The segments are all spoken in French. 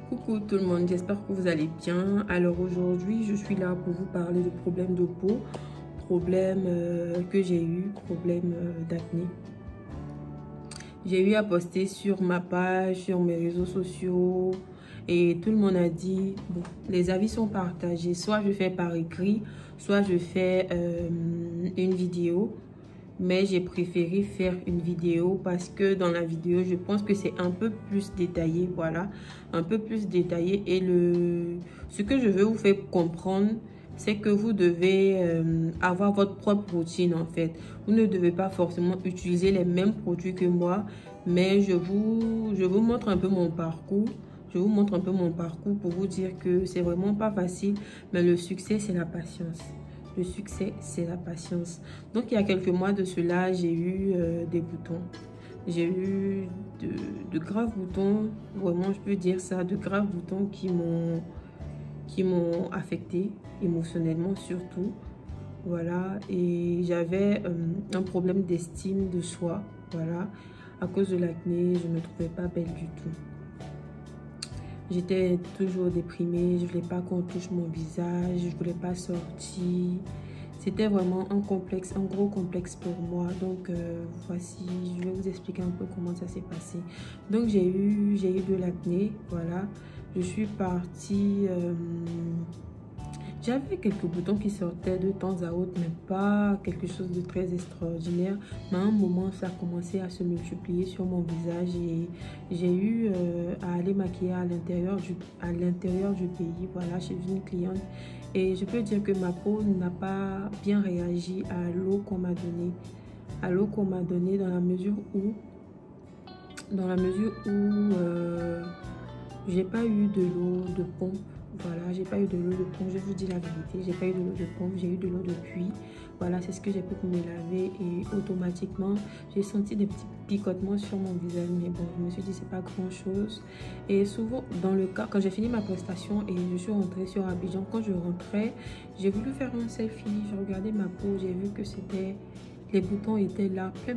Coucou tout le monde, j'espère que vous allez bien. Alors aujourd'hui, je suis là pour vous parler de problèmes de peau, problèmes que j'ai eu, problèmes d'acné. J'ai eu à poster sur ma page, sur mes réseaux sociaux et tout le monde a dit, bon, les avis sont partagés. Soit je fais par écrit, soit je fais une vidéo. Mais j'ai préféré faire une vidéo parce que dans la vidéo, je pense que c'est un peu plus détaillé, voilà, un peu plus détaillé. Et ce que je veux vous faire comprendre, c'est que vous devez avoir votre propre routine en fait. Vous ne devez pas forcément utiliser les mêmes produits que moi, mais je vous montre un peu mon parcours. Je vous montre un peu mon parcours pour vous dire que c'est vraiment pas facile, mais le succès, c'est la patience. Le succès, c'est la patience. Donc, il y a quelques mois de cela, j'ai eu des boutons. J'ai eu de graves boutons, vraiment, je peux dire ça, de graves boutons qui m'ont affecté émotionnellement surtout. Voilà, et j'avais un problème d'estime de soi. Voilà, à cause de l'acné, je ne me trouvais pas belle du tout. J'étais toujours déprimée, je ne voulais pas qu'on touche mon visage, je ne voulais pas sortir. C'était vraiment un complexe, un gros complexe pour moi. Donc voici, je vais vous expliquer un peu comment ça s'est passé. Donc j'ai eu de l'acné, voilà. Je suis partie, j'avais quelques boutons qui sortaient de temps à autre, mais pas quelque chose de très extraordinaire. Mais à un moment, ça a commencé à se multiplier sur mon visage et j'ai eu à aller maquiller à l'intérieur du pays, voilà, chez une cliente. Et je peux dire que ma peau n'a pas bien réagi à l'eau qu'on m'a donnée. À l'eau qu'on m'a donnée dans la mesure où j'ai pas eu de l'eau de pompe. Voilà, j'ai pas eu de l'eau de pompe, je vous dis la vérité, j'ai pas eu de l'eau de pompe, j'ai eu de l'eau de pluie. Voilà, c'est ce que j'ai pu me laver et automatiquement, j'ai senti des petits picotements sur mon visage. Mais bon, je me suis dit, c'est pas grand chose. Et souvent, dans le cas, quand j'ai fini ma prestation et je suis rentrée sur Abidjan, quand je rentrais, j'ai voulu faire un selfie, je regardais ma peau, j'ai vu que c'était... Les boutons étaient là, plein.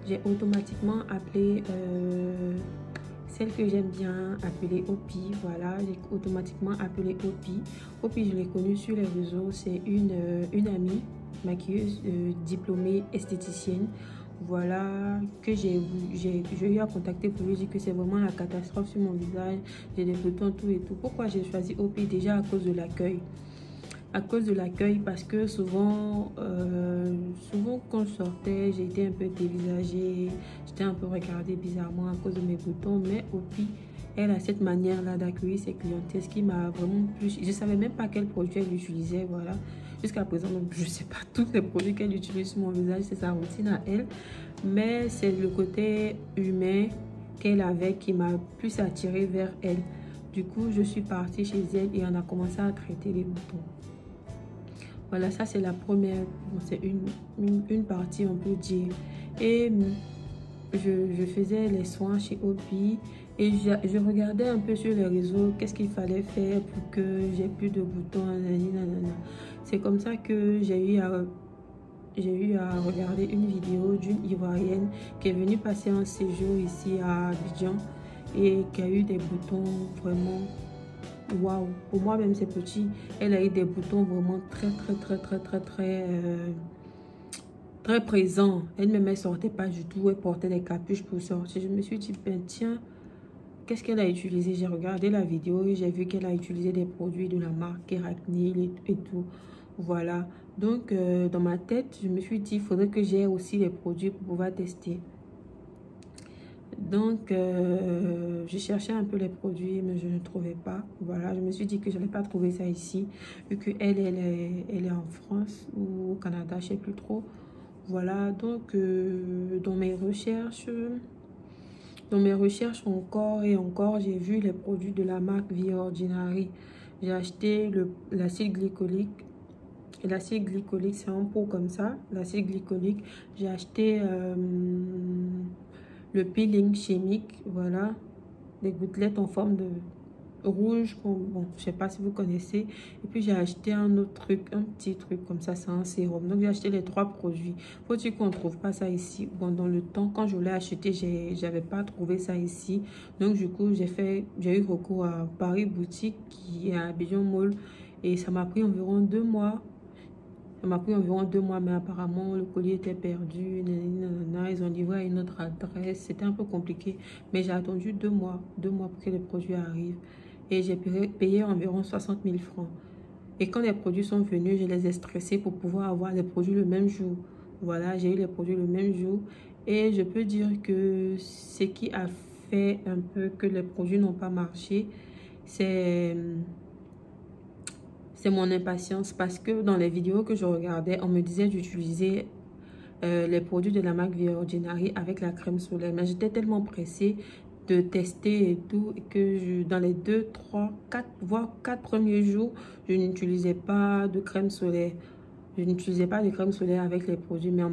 J'ai automatiquement appelé celle que j'aime bien appeler Opi. Voilà, j'ai automatiquement appelé Opi. Opi, je l'ai connue sur les réseaux. C'est une amie maquilleuse diplômée esthéticienne. Voilà, que j'ai eu à contacter pour lui dire que c'est vraiment la catastrophe sur mon visage. J'ai des boutons, tout et tout. Pourquoi j'ai choisi Opi? Déjà à cause de l'accueil. À cause de l'accueil, parce que souvent quand je sortais, j'ai été un peu dévisagée, j'étais un peu regardée bizarrement à cause de mes boutons, mais Opi, elle a cette manière là d'accueillir ses clientèles, ce qui m'a vraiment plu. Je savais même pas quel produit elle utilisait, voilà, jusqu'à présent. Donc je sais pas tous les produits qu'elle utilise sur mon visage, c'est sa routine à elle, mais c'est le côté humain qu'elle avait qui m'a plus attirée vers elle. Du coup, je suis partie chez elle et on a commencé à traiter les boutons. Voilà, ça c'est la première, bon, c'est une partie, on peut dire. Et je faisais les soins chez Opi et je regardais un peu sur les réseaux qu'est-ce qu'il fallait faire pour que j'ai plus de boutons. C'est comme ça que j'ai eu à regarder une vidéo d'une Ivoirienne qui est venue passer un séjour ici à Abidjan et qui a eu des boutons vraiment... Waouh, pour moi même c'est petit. Elle a eu des boutons vraiment très présents. Elle sortait pas du tout, elle portait des capuches pour sortir. Je me suis dit, ben tiens, qu'est-ce qu'elle a utilisé? J'ai regardé la vidéo et j'ai vu qu'elle a utilisé des produits de la marque Keragnil et tout. Voilà, donc dans ma tête je me suis dit, il faudrait que j'ai aussi les produits pour pouvoir tester. Donc, je cherchais un peu les produits, mais je ne trouvais pas. Voilà, je me suis dit que je n'allais pas trouver ça ici, vu qu'elle est en France ou au Canada, je ne sais plus trop. Voilà, donc dans mes recherches encore et encore, j'ai vu les produits de la marque Vie Ordinary. J'ai acheté l'acide glycolique. L'acide glycolique, c'est un pot comme ça. L'acide glycolique, j'ai acheté... le peeling chimique, voilà, des gouttelettes en forme rouge, bon, je sais pas si vous connaissez. Et puis j'ai acheté un autre truc, un petit truc comme ça, c'est un sérum. Donc j'ai acheté les 3 produits. Faut-il qu'on trouve pas ça ici? Bon, dans le temps, quand je l'ai acheté, j'avais pas trouvé ça ici. Donc du coup, j'ai eu recours à Paris Boutique qui est à Abidjan Mall. Et ça m'a pris environ 2 mois. Ça m'a pris environ 2 mois, mais apparemment, le colis était perdu. Nanana, ils ont livré à une autre adresse. C'était un peu compliqué. Mais j'ai attendu 2 mois. 2 mois pour que les produits arrivent. Et j'ai payé environ 60 000 francs. Et quand les produits sont venus, je les ai stressés pour pouvoir avoir les produits le même jour. Voilà, j'ai eu les produits le même jour. Et je peux dire que ce qui a fait un peu que les produits n'ont pas marché, c'est mon impatience. Parce que dans les vidéos que je regardais, on me disait d'utiliser les produits de la marque The Ordinary avec la crème solaire. Mais j'étais tellement pressée de tester et tout, que dans les 2, 3, 4, voire 4 premiers jours, je n'utilisais pas de crème solaire. Je n'utilisais pas de crème solaire avec les produits, mais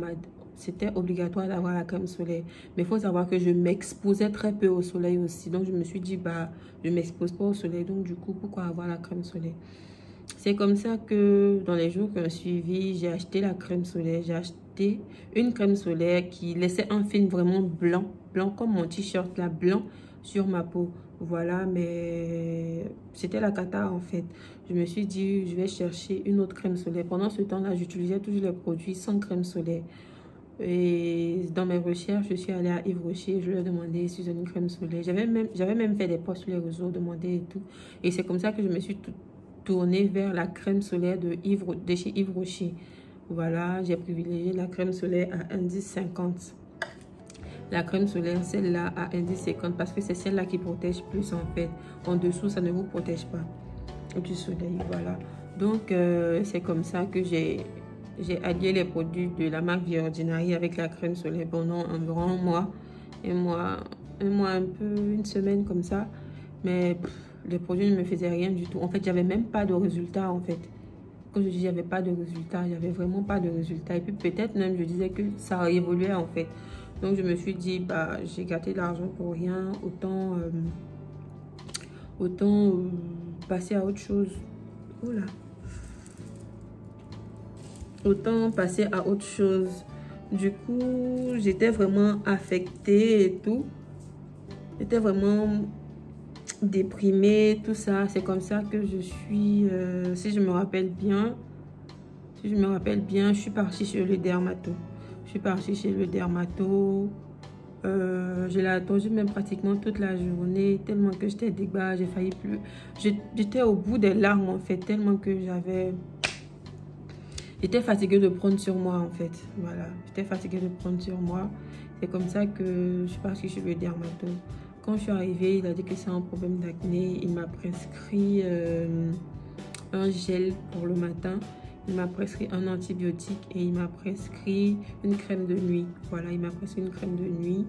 c'était obligatoire d'avoir la crème solaire. Mais il faut savoir que je m'exposais très peu au soleil aussi. Donc, je me suis dit, bah, je ne m'expose pas au soleil. Donc, du coup, pourquoi avoir la crème solaire? C'est comme ça que dans les jours qui ont suivi, j'ai acheté la crème solaire. J'ai acheté une crème solaire qui laissait un film vraiment blanc, blanc comme mon t-shirt là, blanc sur ma peau. Voilà, mais c'était la cata en fait. Je me suis dit, je vais chercher une autre crème solaire. Pendant ce temps-là, j'utilisais toujours les produits sans crème solaire. Et dans mes recherches, je suis allée à Yves Rocher, je lui ai demandé si j'ai une crème solaire. J'avais même fait des posts sur les réseaux, demandé et tout. Et c'est comme ça que je me suis tournée vers la crème solaire de chez Yves Rocher. Voilà, j'ai privilégié la crème solaire à indice 50. La crème solaire, celle-là, à indice 50 parce que c'est celle-là qui protège plus en fait. En dessous, ça ne vous protège pas du soleil, voilà. Donc, c'est comme ça que j'ai allié les produits de la marque The Ordinary avec la crème solaire pendant environ un mois. Un peu, une semaine comme ça. Mais les produits ne me faisaient rien du tout. En fait, j'avais même pas de résultat en fait. Quand je dis j'avais pas de résultat, j'avais vraiment pas de résultat. Et puis peut-être même je disais que ça évoluait en fait. Donc je me suis dit, bah j'ai gâté de l'argent pour rien. Autant passer à autre chose. Oula. Autant passer à autre chose. Du coup, j'étais vraiment affectée et tout. J'étais vraiment déprimée, tout ça. C'est comme ça que je suis, si je me rappelle bien, je suis partie chez le dermato. Je suis partie chez le dermato. Je l'ai attendu même pratiquement toute la journée, tellement que j'étais débat, j'ai failli plus. J'étais au bout des larmes en fait, tellement que j'étais fatiguée de prendre sur moi en fait. Voilà, j'étais fatiguée de prendre sur moi. C'est comme ça que je suis partie chez le dermato. Quand je suis arrivée, il a dit que c'est un problème d'acné. Il m'a prescrit un gel pour le matin. Il m'a prescrit un antibiotique et il m'a prescrit une crème de nuit. Voilà, il m'a prescrit une crème de nuit.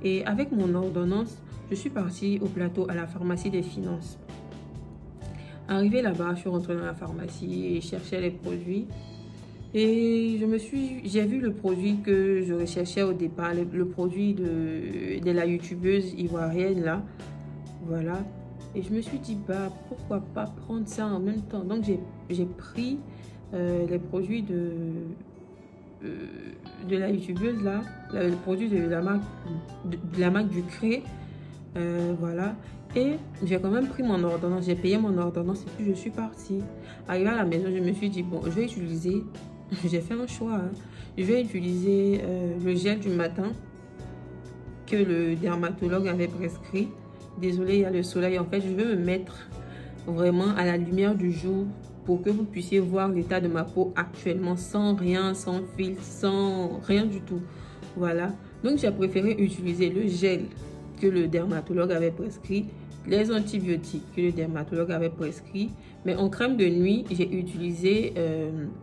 Et avec mon ordonnance, je suis partie au plateau à la pharmacie des finances. Arrivée là-bas, je suis rentrée dans la pharmacie et cherchais les produits. Et j'ai vu le produit que je recherchais au départ, le produit de la youtubeuse ivoirienne là. Voilà. Et je me suis dit, bah pourquoi pas prendre ça en même temps. Donc j'ai pris les produits de la youtubeuse là, le produit de la marque du Cré, voilà. Et j'ai quand même pris mon ordonnance, j'ai payé mon ordonnance et puis je suis partie. Arrivée à la maison, je me suis dit bon, je vais utiliser, j'ai fait un choix, hein. Je vais utiliser le gel du matin que le dermatologue avait prescrit. Désolée, il y a le soleil. En fait, je veux me mettre vraiment à la lumière du jour pour que vous puissiez voir l'état de ma peau actuellement, sans rien, sans filtre, sans rien du tout. Voilà. Donc, j'ai préféré utiliser le gel que le dermatologue avait prescrit, les antibiotiques que le dermatologue avait prescrit. Mais en crème de nuit, j'ai utilisé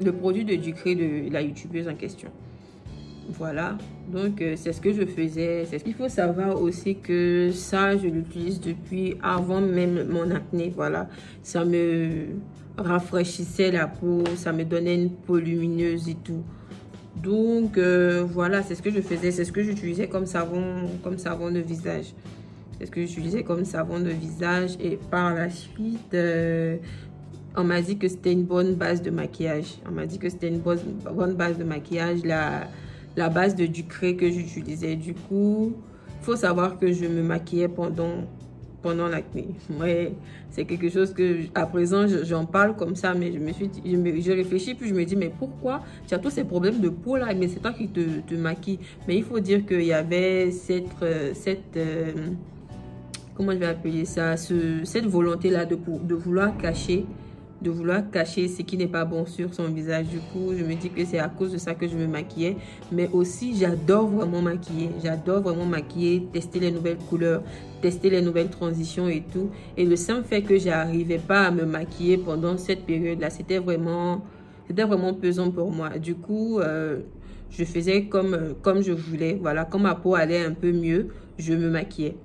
le produit de Ducré de la youtubeuse en question. Voilà, donc c'est ce que je faisais. C'est ce qu'il faut savoir aussi, que ça, je l'utilise depuis avant même mon acné. Voilà, ça me rafraîchissait la peau, ça me donnait une peau lumineuse et tout. Donc voilà, c'est ce que je faisais, c'est ce que j'utilisais comme savon de visage. C'est ce que j'utilisais comme savon de visage. Et par la suite, on m'a dit que c'était une bonne base de maquillage. On m'a dit que c'était une bonne base de maquillage, la base de Ducré que j'utilisais. Du coup, il faut savoir que je me maquillais pendant l'acné. Ouais, c'est quelque chose que, à présent, j'en parle comme ça, mais je réfléchis, puis je me dis, mais pourquoi tu as tous ces problèmes de peau là, mais c'est toi qui te maquille. Mais il faut dire qu'il y avait comment je vais appeler ça, cette volonté là de vouloir cacher ce qui n'est pas bon sur son visage. Du coup, je me dis que c'est à cause de ça que je me maquillais. Mais aussi, j'adore vraiment maquiller. J'adore vraiment maquiller, tester les nouvelles couleurs, tester les nouvelles transitions et tout. Et le simple fait que j'arrivais pas à me maquiller pendant cette période-là, c'était vraiment pesant pour moi. Du coup, je faisais comme je voulais. Voilà, quand ma peau allait un peu mieux, je me maquillais.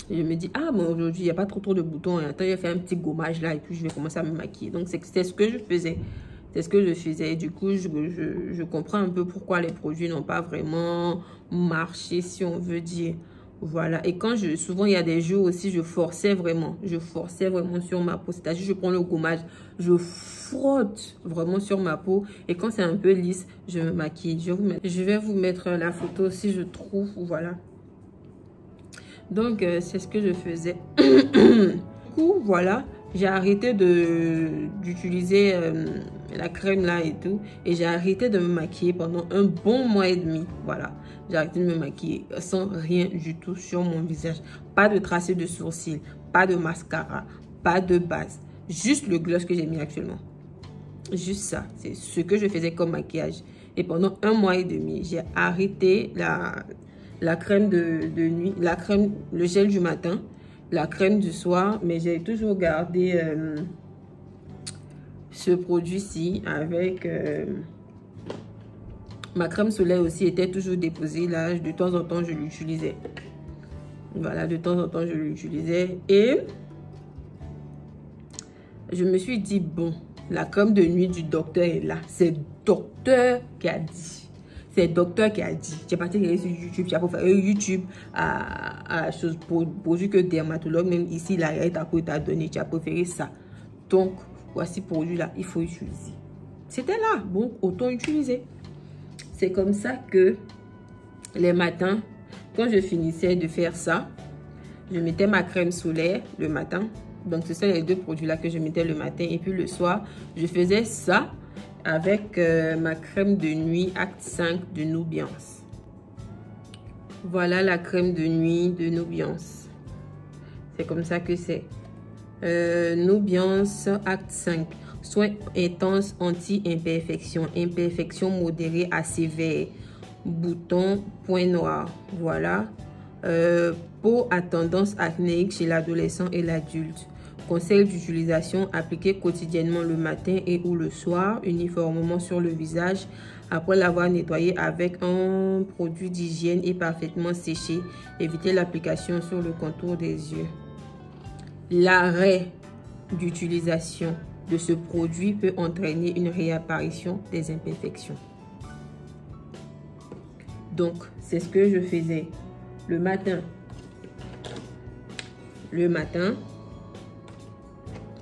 Et je me dis, ah, bon, aujourd'hui, il n'y a pas trop de boutons. Et attends, je vais faire un petit gommage là et puis je vais commencer à me maquiller. Donc, c'est ce que je faisais. C'est ce que je faisais. Et du coup, je comprends un peu pourquoi les produits n'ont pas vraiment marché, si on veut dire. Voilà. Et souvent, il y a des jours aussi, je forçais vraiment. Je forçais vraiment sur ma peau. C'est-à-dire, je prends le gommage, je frotte vraiment sur ma peau. Et quand c'est un peu lisse, je me maquille. Je vais vous mettre la photo si je trouve. Voilà. Donc, c'est ce que je faisais. Du coup, voilà, j'ai arrêté d'utiliser la crème là et tout. Et j'ai arrêté de me maquiller pendant un bon mois et demi. Voilà, j'ai arrêté de me maquiller sans rien du tout sur mon visage. Pas de tracé de sourcils, pas de mascara, pas de base. Juste le gloss que j'ai mis actuellement. Juste ça, c'est ce que je faisais comme maquillage. Et pendant un mois et demi, j'ai arrêté la crème de nuit, le gel du matin, la crème du soir, mais j'ai toujours gardé ce produit-ci avec ma crème solaire aussi était toujours déposée là, de temps en temps je l'utilisais. Voilà, de temps en temps je l'utilisais et je me suis dit bon, la crème de nuit du docteur est là, c'est le docteur qui a dit. C'est le docteur qui a dit. J'ai parti sur YouTube, j'ai fait YouTube à chose produit que dermatologue, même ici, là, ta peau t'a donné, tu as préféré ça. Donc, voici produit là, il faut utiliser. C'était là, bon, autant utiliser. C'est comme ça que les matins, quand je finissais de faire ça, je mettais ma crème solaire le matin. Donc, ce sont les deux produits là que je mettais le matin. Et puis le soir, je faisais ça avec ma crème de nuit Acte 5 de Nubiance. Voilà la crème de nuit de Nubiance. C'est comme ça que c'est. Nubiance Acte 5. Soin intense anti-imperfection. Imperfection modérée à sévère. Bouton, point noir. Voilà. Peau à tendance acnéique chez l'adolescent et l'adulte. Conseil d'utilisation, appliqué quotidiennement le matin et ou le soir, uniformément sur le visage, après l'avoir nettoyé avec un produit d'hygiène et parfaitement séché. Évitez l'application sur le contour des yeux. L'arrêt d'utilisation de ce produit peut entraîner une réapparition des imperfections. Donc, c'est ce que je faisais le matin.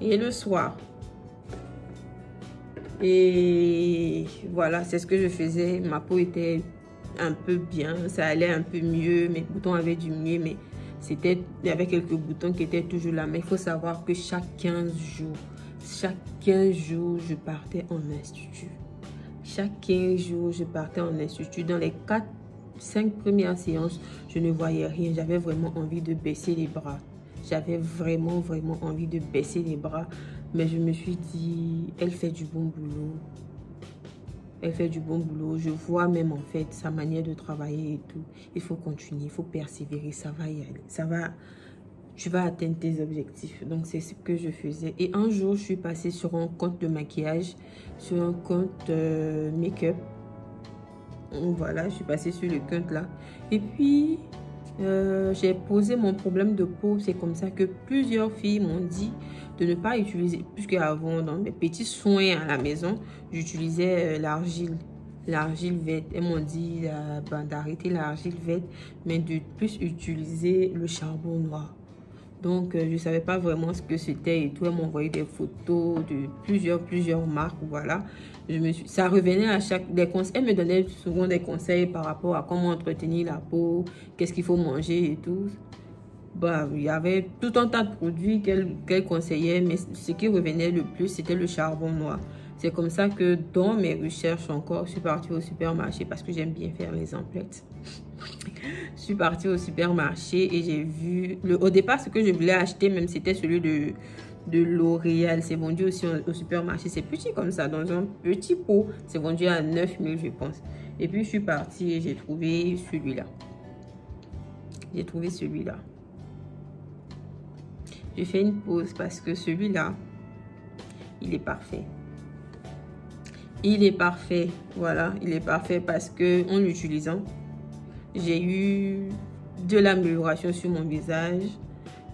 Et le soir. Et voilà, c'est ce que je faisais. Ma peau était un peu bien, ça allait un peu mieux. Mes boutons avaient diminué, mais il y avait quelques boutons qui étaient toujours là. Mais il faut savoir que chaque 15 jours, je partais en institut. Chaque 15 jours, je partais en institut. Dans les 4-5 premières séances, je ne voyais rien. J'avais vraiment envie de baisser les bras. J'avais vraiment envie de baisser les bras. Mais je me suis dit, elle fait du bon boulot. Elle fait du bon boulot. Je vois même en fait sa manière de travailler et tout. Il faut continuer, il faut persévérer. Ça va y aller. Tu vas atteindre tes objectifs. Donc, c'est ce que je faisais. Et un jour, je suis passée sur un compte de maquillage, sur un compte make-up. Voilà, je suis passée sur le compte là. Et puis... j'ai posé mon problème de peau. C'est comme ça que plusieurs filles m'ont dit de ne pas utiliser, puisque avant dans mes petits soins à la maison, j'utilisais l'argile. l'argile verte. Elles m'ont dit d'arrêter l'argile verte, mais de plus utiliser le charbon noir. Donc, je ne savais pas vraiment ce que c'était et tout. Elle m'a envoyé des photos de plusieurs marques, voilà. Ça revenait à des conseils. Elle me donnait souvent des conseils par rapport à comment entretenir la peau, qu'est-ce qu'il faut manger et tout. Bah, il y avait tout un tas de produits qu'elle conseillait, mais ce qui revenait le plus, c'était le charbon noir. C'est comme ça que dans mes recherches encore, je suis partie au supermarché parce que j'aime bien faire les emplettes. Je suis partie au supermarché et j'ai vu... Au départ, ce que je voulais acheter, même c'était celui de L'Oréal. C'est vendu aussi au supermarché. C'est petit comme ça, dans un petit pot. C'est vendu à 9 000, je pense. Et puis, je suis partie et j'ai trouvé celui-là. J'ai trouvé celui-là. J'ai fait une pause parce que celui-là, il est parfait. Il est parfait. Voilà, il est parfait parce que en l'utilisant, j'ai eu de l'amélioration sur mon visage.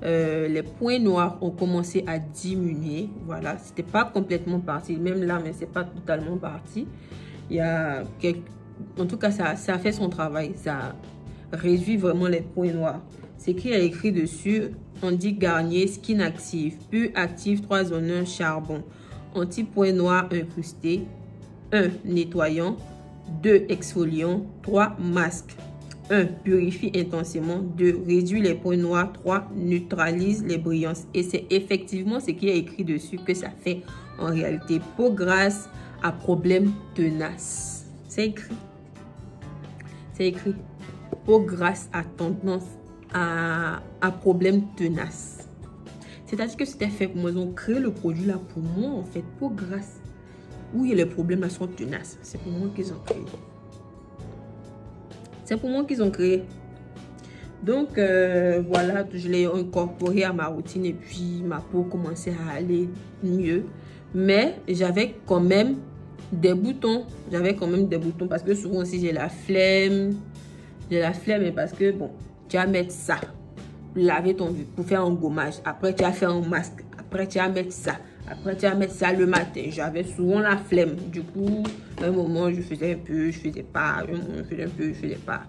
Les points noirs ont commencé à diminuer. Voilà, c'était pas complètement parti. Même là, mais c'est pas totalement parti. Il y a en tout cas, ça a fait son travail. Ça réduit vraiment les points noirs. C'est qui a écrit dessus. On dit Garnier Skin Active, Pur Active 3 en 1 charbon, anti-point noir incrusté, 1 nettoyant, 2 exfoliant, 3 masque, 1 purifie intensément, 2 réduit les points noirs, 3 neutralise les brillances. Et c'est effectivement ce qui est écrit dessus que ça fait en réalité. Peau grasse à problème tenace. C'est écrit. C'est écrit. Peau grasse à tendance à problème tenace. C'est-à-dire que c'était fait pour moi. Ils ont créé le produit là pour moi en fait. Peau grasse. Où il y a les problèmes là sont tenaces. C'est pour moi qu'ils ont créé. C'est pour moi qu'ils ont créé. Donc voilà, je l'ai incorporé à ma routine et puis ma peau commençait à aller mieux. Mais j'avais quand même des boutons. J'avais quand même des boutons parce que souvent aussi j'ai la flemme. J'ai la flemme et parce que bon, tu vas mettre ça, laver ton visage pour faire un gommage. Après, tu vas faire un masque. Après, tu vas mettre ça. Après, tu vas mettre ça le matin. J'avais souvent la flemme. Du coup, à un moment, je faisais un peu, je faisais pas. Un moment, je faisais un peu, je faisais pas.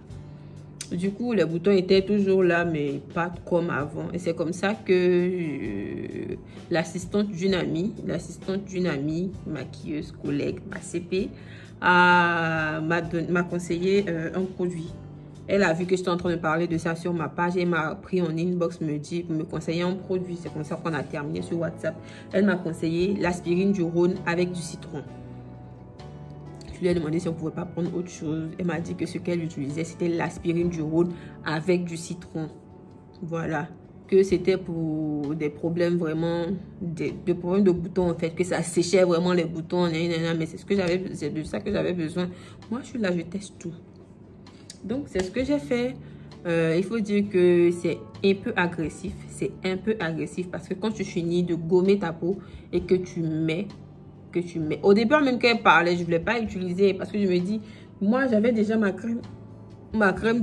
Du coup, les boutons étaient toujours là, mais pas comme avant. Et c'est comme ça que l'assistante d'une amie, maquilleuse, collègue, ma CP, m'a conseillé un produit. Elle a vu que j'étais en train de parler de ça sur ma page. Elle m'a pris en inbox, me conseiller un produit. C'est comme ça qu'on a terminé sur WhatsApp. Elle m'a conseillé l'aspirine du Rhône avec du citron. Je lui ai demandé si on ne pouvait pas prendre autre chose. Elle m'a dit que ce qu'elle utilisait, c'était l'aspirine du Rhône avec du citron. Voilà. Que c'était pour des problèmes vraiment, des problèmes de boutons en fait. Que ça séchait vraiment les boutons. Mais c'est de ça que j'avais besoin. Moi, je suis là, je teste tout. Donc, c'est ce que j'ai fait. Il faut dire que c'est un peu agressif. C'est un peu agressif parce que quand tu finis de gommer ta peau et que tu mets. Au départ, même quand elle parlait, je ne voulais pas utiliser parce que je me dis, moi, j'avais déjà ma crème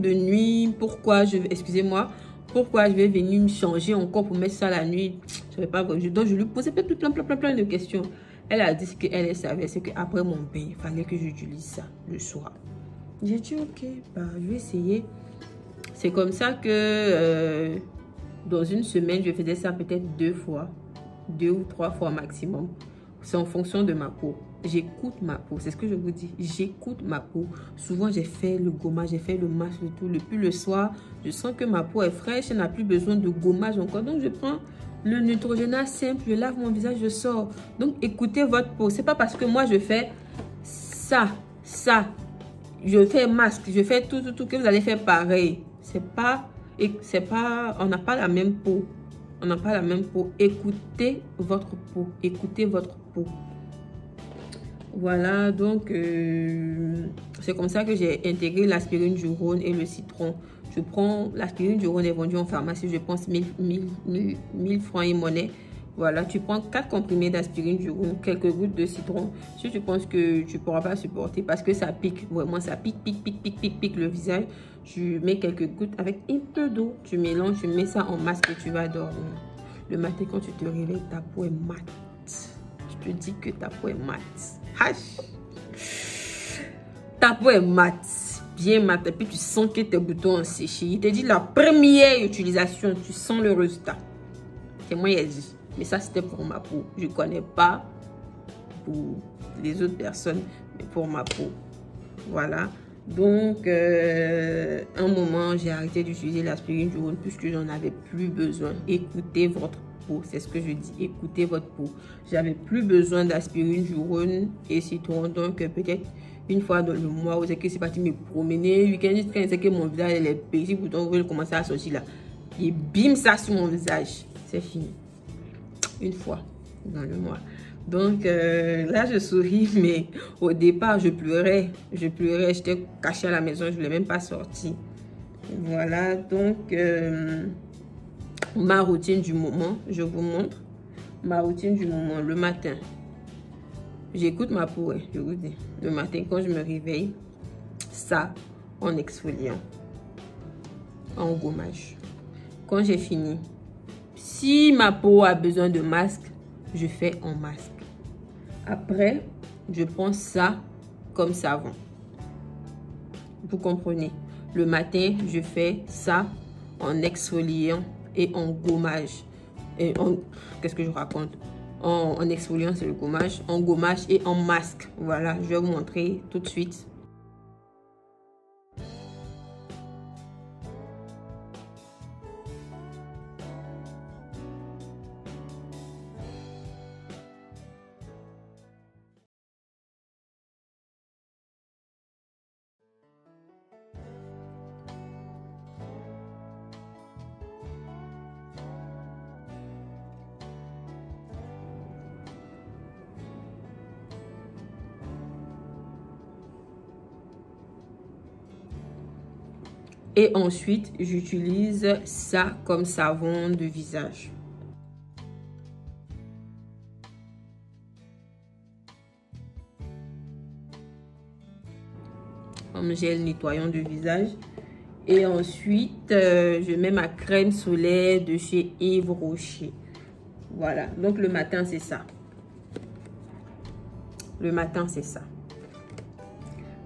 de nuit. Pourquoi je vais venir me changer encore pour mettre ça la nuit? Je savais pas. Donc, je lui posais plein de questions. Elle a dit ce qu'elle savait, c'est qu'après mon bain, il fallait que j'utilise ça le soir. J'ai dit, ok, bah, je vais essayer. C'est comme ça que dans une semaine, je faisais ça peut-être 2 fois. 2 ou 3 fois maximum. C'est en fonction de ma peau. J'écoute ma peau. C'est ce que je vous dis. J'écoute ma peau. Souvent, j'ai fait le gommage, j'ai fait le masque et tout. Depuis le soir, je sens que ma peau est fraîche. Elle n'a plus besoin de gommage encore. Donc, je prends le Neutrogena simple. Je lave mon visage, je sors. Donc, écoutez votre peau. C'est pas parce que moi, je fais ça. Je fais masque. Je fais tout que vous allez faire pareil. On n'a pas la même peau. On n'a pas la même peau. Écoutez votre peau. Écoutez votre peau. Voilà, donc c'est comme ça que j'ai intégré l'aspirine du Rhône et le citron. Je prends l'aspirine du Rhône est vendue en pharmacie, je pense 1000 francs et monnaie. Voilà, tu prends 4 comprimés d'aspirine du Rhône, quelques gouttes de citron. Si tu penses que tu ne pourras pas supporter parce que ça pique, vraiment ça pique le visage, tu mets quelques gouttes avec un peu d'eau, tu mélanges, tu mets ça en masque et tu vas dormir. Le matin quand tu te réveilles, ta peau est mate. Je te dis que ta peau est mate. Ta peau est mate, bien mate, et puis tu sens que tes boutons ont séché. Il te dit la première utilisation, tu sens le résultat. C'est moi qui ai dit. Mais ça, c'était pour ma peau. Je ne connais pas pour les autres personnes, mais pour ma peau. Voilà. Donc, un moment, j'ai arrêté d'utiliser l'aspirine jaune puisque j'en avais plus besoin. Écoutez votre peau, c'est ce que je dis. Écoutez votre peau. J'avais plus besoin d'aspirine jaune et citron. Donc, peut-être une fois dans le mois, où c'est que c'est parti me promener. Le week-end, quand c'est que mon visage, les petits boutons veulent commencer à sortir là. Et bim, ça sur mon visage. C'est fini. Une fois dans le mois. Donc là, je souris, mais au départ, je pleurais. J'étais cachée à la maison, je ne voulais même pas sortir. Voilà, donc ma routine du moment, je vous montre. Ma routine du moment, le matin. J'écoute ma peau, je vous dis. Le matin, quand je me réveille, ça, en exfoliant, en gommage. Quand j'ai fini, si ma peau a besoin de masque, je fais en masque. Après, je prends ça comme savon. Vous comprenez? Le matin, je fais ça en exfoliant et en gommage. Qu'est-ce que je raconte? En exfoliant, c'est le gommage. En gommage et en masque. Voilà, je vais vous montrer tout de suite. Et ensuite, j'utilise ça comme savon de visage. Comme gel nettoyant de visage. Et ensuite, je mets ma crème solaire de chez Yves Rocher. Voilà. Donc, le matin, c'est ça. Le matin, c'est ça.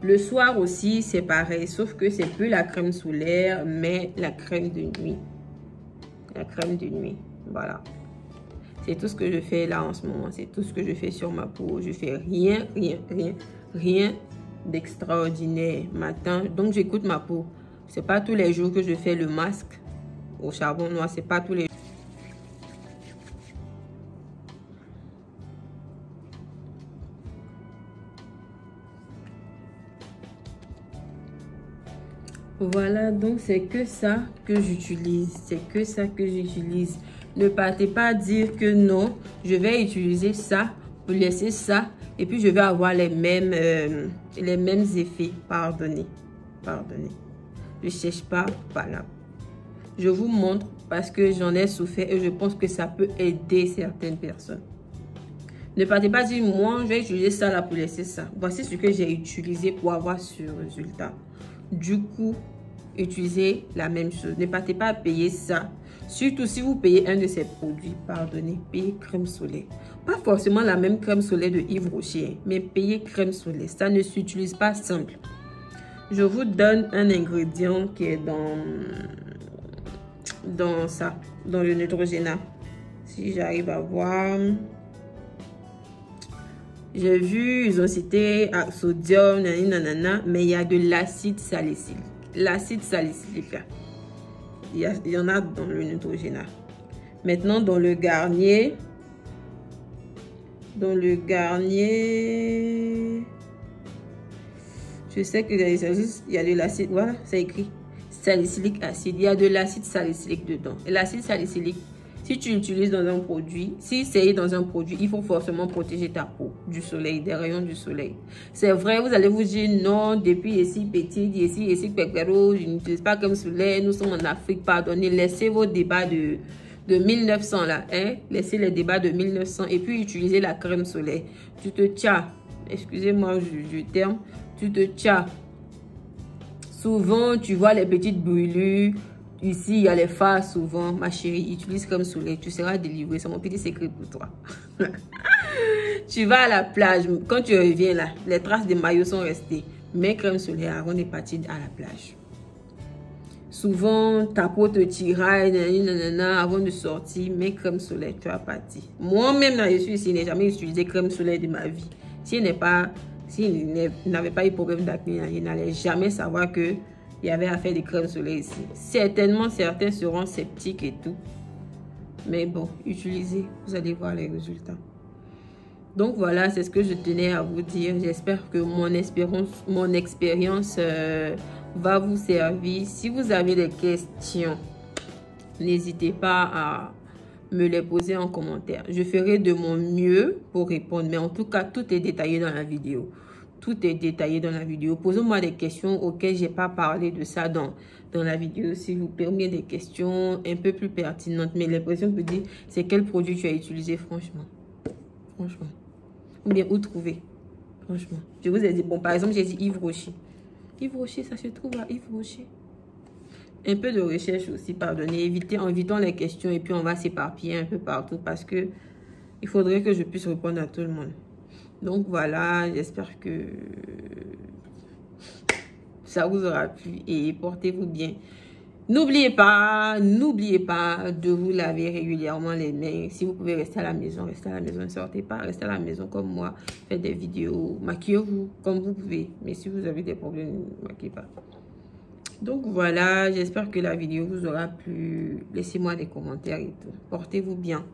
Le soir aussi, c'est pareil, sauf que c'est plus la crème solaire, mais la crème de nuit. La crème de nuit, voilà. C'est tout ce que je fais là en ce moment. C'est tout ce que je fais sur ma peau. Je fais rien d'extraordinaire matin. Donc, j'écoute ma peau. C'est pas tous les jours que je fais le masque au charbon noir. C'est pas tous les jours. Voilà, donc c'est que ça que j'utilise. C'est que ça que j'utilise. Ne partez pas dire que non, je vais utiliser ça, pour laisser ça, et puis je vais avoir les mêmes effets. Pardonnez. Je ne cherche pas, voilà. Je vous montre parce que j'en ai souffert et je pense que ça peut aider certaines personnes. Ne partez pas dire, moi, je vais utiliser ça là pour laisser ça. Voici ce que j'ai utilisé pour avoir ce résultat. Du coup, utilisez la même chose. Ne partez pas à payer ça. Surtout si vous payez un de ces produits, pardonnez, payez crème solaire. Pas forcément la même crème solaire de Yves Rocher, mais payez crème solaire. Ça ne s'utilise pas simple. Je vous donne un ingrédient qui est dans ça, dans le Neutrogena. Si j'arrive à voir... J'ai vu, ils ont cité sodium, nanana, mais il y a de l'acide salicylique. L'acide salicylique, il y en a dans le Neutrogena. Maintenant, dans le Garnier, je sais qu'il y a de l'acide, voilà, c'est écrit salicylique acide. Il y a de l'acide salicylique dedans. Et l'acide salicylique, si tu l'utilises dans un produit, si c'est dans un produit, il faut forcément protéger ta peau du soleil, des rayons du soleil. C'est vrai, vous allez vous dire non, depuis ici petite, ici pépéro, je n'utilise pas comme soleil, nous sommes en Afrique, pardonnez, laissez vos débats de 1900 là, hein, laissez les débats de 1900 et puis utilisez la crème soleil. Tu te tiens, excusez-moi, je termine, tu te tiens. Souvent, tu vois les petites brûlures. Ici, il y a les phares souvent. Ma chérie, utilise crème solaire. Tu seras délivrée. C'est mon petit secret pour toi. Tu vas à la plage. Quand tu reviens là, les traces de maillot sont restées. Mets crème solaire avant de partir à la plage. Souvent, ta peau te tiraille, avant de sortir, mets crème solaire, tu vas partir. Moi-même, là, je suis ici, je n'ai jamais utilisé crème solaire de ma vie. Si je n'avais pas eu de problème d'acné, je n'allais jamais savoir qu'il y avait à faire des crèmes solaires ici. Certainement, certains seront sceptiques et tout. Mais bon, utilisez, vous allez voir les résultats. Donc voilà, c'est ce que je tenais à vous dire. J'espère que mon expérience va vous servir. Si vous avez des questions, n'hésitez pas à me les poser en commentaire. Je ferai de mon mieux pour répondre. Mais en tout cas, tout est détaillé dans la vidéo. Tout est détaillé dans la vidéo. Posez-moi des questions auxquelles je n'ai pas parlé de ça dans la vidéo. S'il vous plaît, bien des questions un peu plus pertinentes. Mais l'impression que vous dites, c'est quel produit tu as utilisé, franchement. Franchement. Ou bien où trouver. Franchement. Je vous ai dit, bon, par exemple, j'ai dit Yves Rocher. Yves Rocher, ça se trouve à Yves Rocher. Un peu de recherche aussi, pardonnez. Évitons les questions et puis on va s'éparpiller un peu partout parce que il faudrait que je puisse répondre à tout le monde. Donc voilà, j'espère que ça vous aura plu et portez-vous bien. N'oubliez pas de vous laver régulièrement les mains. Si vous pouvez rester à la maison, restez à la maison, ne sortez pas, restez à la maison comme moi. Faites des vidéos, maquillez-vous comme vous pouvez. Mais si vous avez des problèmes, ne maquillez pas. Donc voilà, j'espère que la vidéo vous aura plu. Laissez-moi des commentaires et tout. Portez-vous bien.